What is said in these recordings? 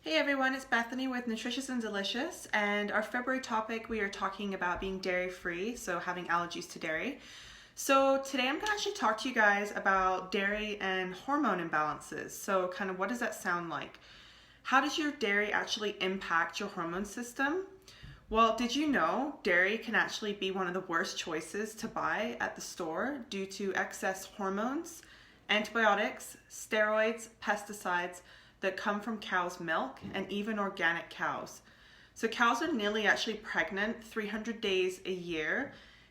Hey everyone, it's Bethany with Nutritious and Delicious, and our February topic we are talking about being dairy free, so having allergies to dairy. So today I'm going to actually talk to you guys about dairy and hormone imbalances. So kind of what does that sound like? How does your dairy actually impact your hormone system? Well, did you know dairy can actually be one of the worst choices to buy at the store due to excess hormones, antibiotics, steroids, pesticides that come from cow's milk and even organic cows. So cows are nearly actually pregnant 300 days a year,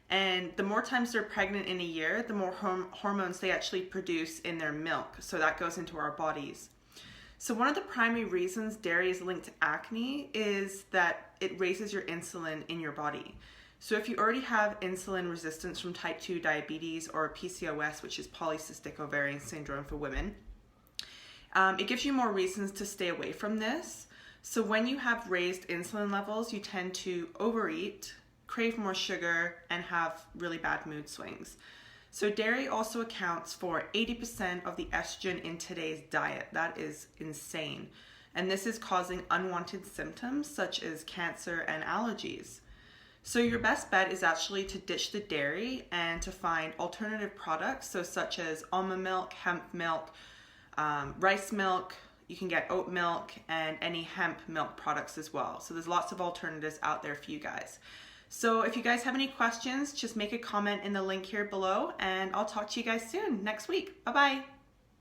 and the more times they're pregnant in a year, the more hormones they actually produce in their milk. So that goes into our bodies. So one of the primary reasons dairy is linked to acne is that it raises your insulin in your body. So if you already have insulin resistance from type 2 diabetes or PCOS, which is polycystic ovarian syndrome for women, it gives you more reasons to stay away from this. So when you have raised insulin levels, you tend to overeat, crave more sugar, and have really bad mood swings. So dairy also accounts for 80% of the estrogen in today's diet. That is insane. And this is causing unwanted symptoms such as cancer and allergies. So your best bet is actually to ditch the dairy and to find alternative products, so such as almond milk, hemp milk, rice milk. You can get oat milk and any hemp milk products as well. So there's lots of alternatives out there for you guys. So if you guys have any questions, just make a comment in the link here below, and I'll talk to you guys soon next week. Bye-bye.